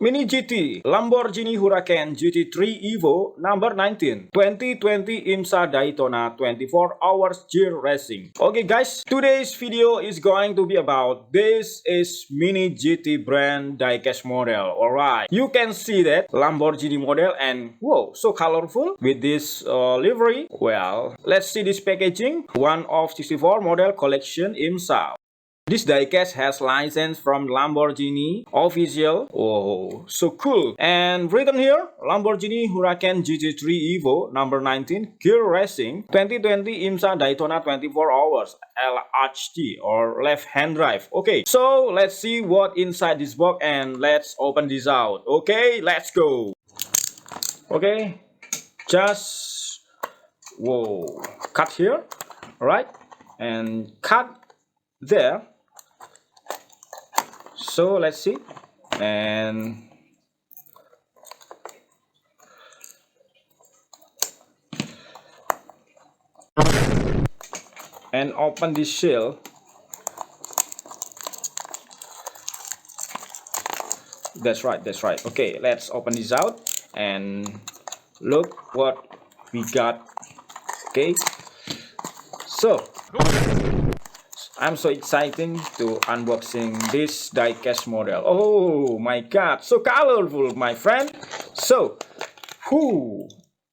MiniGT Lamborghini Huracan GT3 EVO number 19 2020 Imsa Daytona 24 hours gear racing. Okay guys, today's video is going to be about this is MiniGT brand diecast model. Alright, you can see that Lamborghini model and whoa, so colorful with this livery. Well, let's see this packaging. One of 64 model collection Imsa. This diecast has license from Lamborghini official. Oh, so cool. And written here, Lamborghini Huracan GT3 EVO number 19 gear racing 2020 Imsa Daytona 24 hours LHT or left hand drive. Okay, so let's see what inside this box and let's open this out. Okay, let's go. Okay, just whoa, cut here, right, and cut there. So let's see and open this shell. That's right. Okay, let's open this out and look what we got. Okay, so I'm so excited to unboxing this diecast model. Oh my god, so colorful, my friend. So,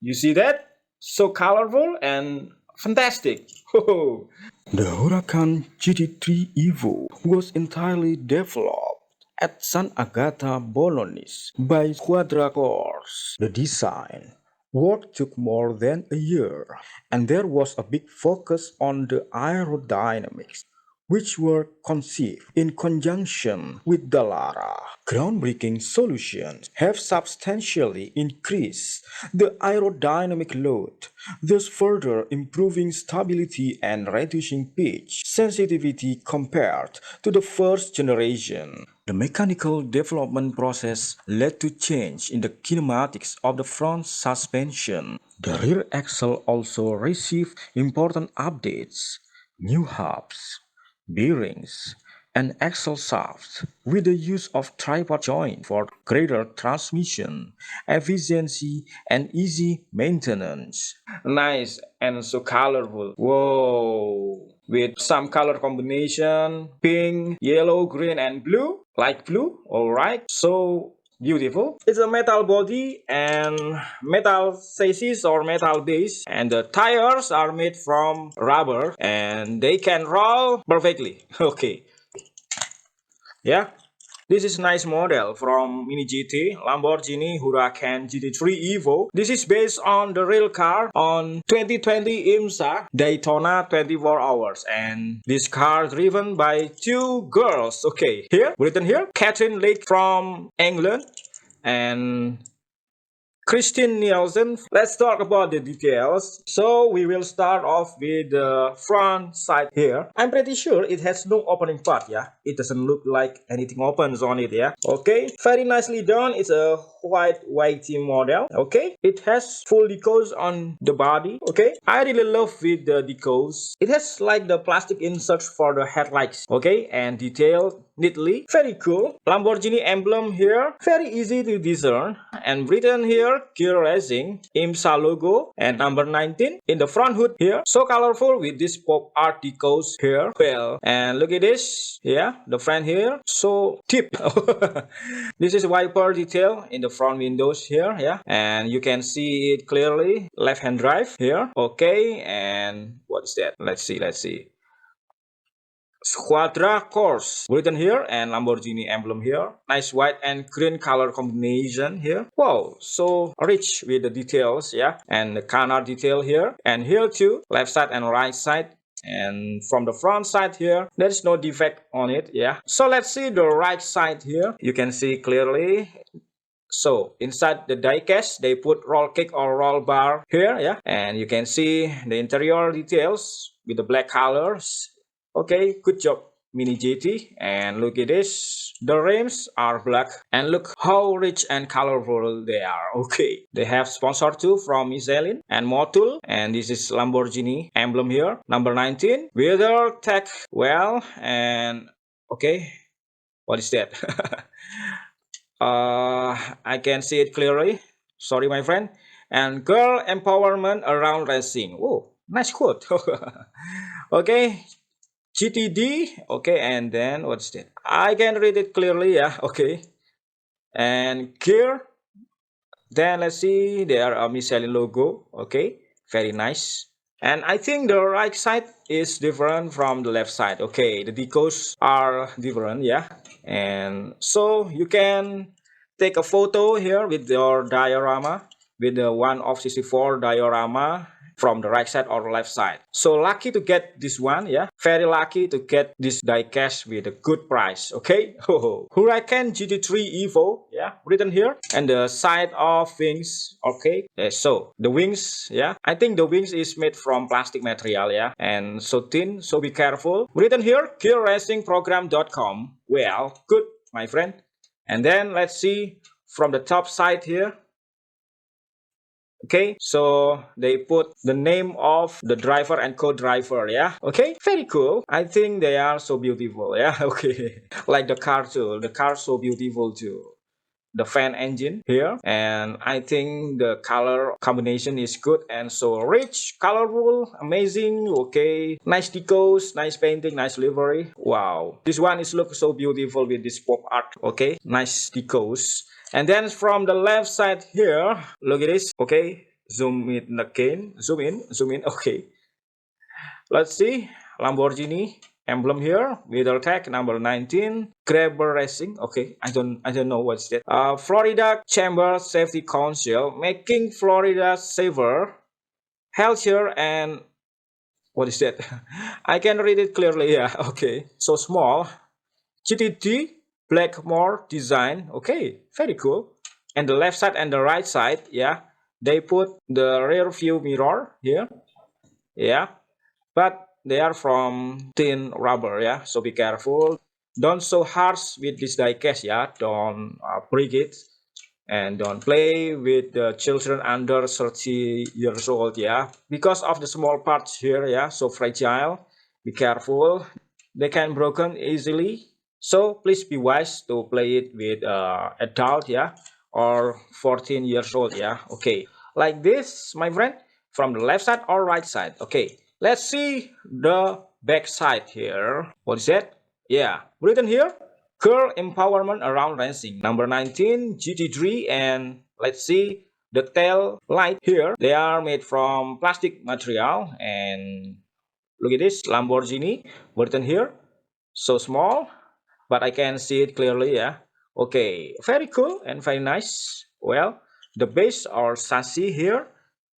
you see that? So colorful and fantastic. The Huracan GT3 EVO was entirely developed at San Agata, Bolognese by Quadracors. The design work took more than a year, and there was a big focus on the aerodynamics, which were conceived in conjunction with Dallara. Groundbreaking solutions have substantially increased the aerodynamic load, thus further improving stability and reducing pitch sensitivity compared to the first generation. The mechanical development process led to change in the kinematics of the front suspension. The rear axle also received important updates, new hubs, bearings, and axle shafts with the use of tripod joint for greater transmission efficiency and easy maintenance. Nice and so colorful. Whoa! With some color combination, pink, yellow, green, and blue, light blue. Alright, so beautiful. It's a metal body and metal chassis or metal base, and the tires are made from rubber and they can roll perfectly. Okay, yeah, this is nice model from MiniGT Lamborghini Huracan GT3 EVO. This is based on the real car on 2020 Imsa Daytona 24 hours, and this car driven by two girls. Okay, here written here, Catherine Lake from England and Christine Nielsen. Let's talk about the details. So we will start off with the front side here. I'm pretty sure it has no opening part, yeah. It doesn't look like anything opens on it, yeah. Okay, very nicely done. It's a white whitey model. Okay, it has full decals on the body. Okay, I really love with the decals. It has like the plastic inserts for the headlights. Okay, and detailed neatly. Very cool. Lamborghini emblem here. Very easy to discern. And written here, gear racing, Imsa logo, and number 19 in the front hood here. So colorful with this pop art decals here. Well, and look at this. Yeah, the front here. So tip. This is wiper detail in the front windows here. Yeah, and you can see it clearly. Left hand drive here. Okay, and what is that? Let's see. Squadra course written here and Lamborghini emblem here. Nice white and green color combination here. Wow, so rich with the details, yeah. And the canard detail here and here too, left side and right side. And from the front side here, there is no defect on it, yeah. So let's see the right side here. You can see clearly. So inside the diecast, they put roll cake or roll bar here, yeah. And you can see the interior details with the black colors. Okay, good job MiniGT. And look at this, the rims are black and look how rich and colorful they are. Okay, they have sponsor too from Michelin and Motul, and this is Lamborghini emblem here, number 19 weather tech. Well, and okay, what is that? I can see it clearly. Sorry, my friend. And girl empowerment around racing. Oh, nice quote. Okay, GTD. Okay, and then what's that? I can read it clearly. Yeah. Okay. And gear. Then let's see. There are Michelin logo. Okay, very nice. And I think the right side is different from the left side. Okay, the decals are different. Yeah. And so you can take a photo here with your diorama, with the 1 of 64 diorama from the right side or left side. So lucky to get this one, yeah, very lucky to get this diecast with a good price. Okay. Huracan GT3 EVO, yeah, written here, and the side of wings. Okay. So the wings, yeah, I think the wings is made from plastic material, yeah, and so thin, so be careful. Written here, gearracingprogram.com. Well, good, my friend. And then let's see from the top side here. Okay, so they put the name of the driver and co-driver. Yeah. Okay, very cool. I think they are so beautiful. Yeah. Okay, like the car too. The car so beautiful too. The fan engine here, and I think the color combination is good and so rich, colorful, amazing. Okay, nice decals, nice painting, nice livery. Wow, this one is look so beautiful with this pop art. Okay, nice decals. And then from the left side here, look at this. Okay, zoom in again, zoom in, zoom in. Okay, let's see. Lamborghini emblem here, middle tag number 19, grabber racing. Okay, I don't know what's that. Florida Chamber Safety Council, making Florida safer, healthier, and what is that? I can read it clearly. Yeah. Okay, so small. GTD Blackmore design. Okay, very cool. And the left side and the right side, yeah, they put the rear view mirror here. Yeah, but they are from thin rubber, yeah, so be careful. Don't so harsh with this diecast, yeah, don't break it, and don't play with the children under 30 years old, yeah, because of the small parts here, yeah, so fragile. Be careful, they can broken easily, so please be wise to play it with adult, yeah, or 14 years old, yeah. Okay, like this, my friend, from the left side or right side. Okay, let's see the back side here. What is that? Yeah, written here, girl empowerment around racing, number 19 GT3. And let's see the tail light here. They are made from plastic material, and look at this, Lamborghini written here, so small, but I can see it clearly. Yeah. Okay, very cool and very nice. Well, the base or chassis here,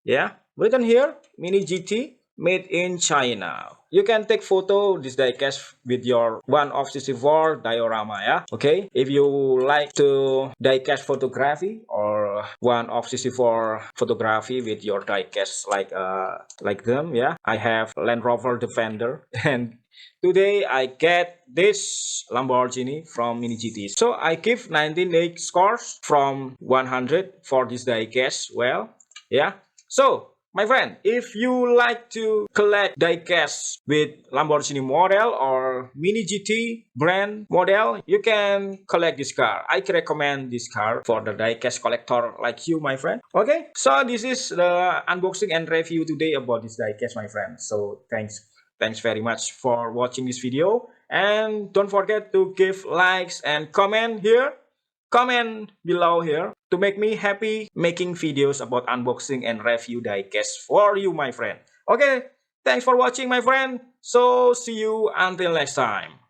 yeah, written here, MiniGT, made in China. You can take photo this diecast with your 1 of 64 diorama. Yeah. Okay, if you like to diecast photography or 1 of 64 photography with your diecast like them, yeah, I have Land Rover Defender and today I get this Lamborghini from MiniGT. So I give 98 scores from 100 for this diecast. Well, yeah. So my friend, if you like to collect diecast with Lamborghini model or MiniGT brand model, you can collect this car. I recommend this car for the diecast collector like you, my friend. Okay, so this is the unboxing and review today about this diecast, my friend. So thanks very much for watching this video, and don't forget to give likes and comment here, comment below here to make me happy making videos about unboxing and review diecast for you, my friend. Okay, thanks for watching, my friend. So see you until next time.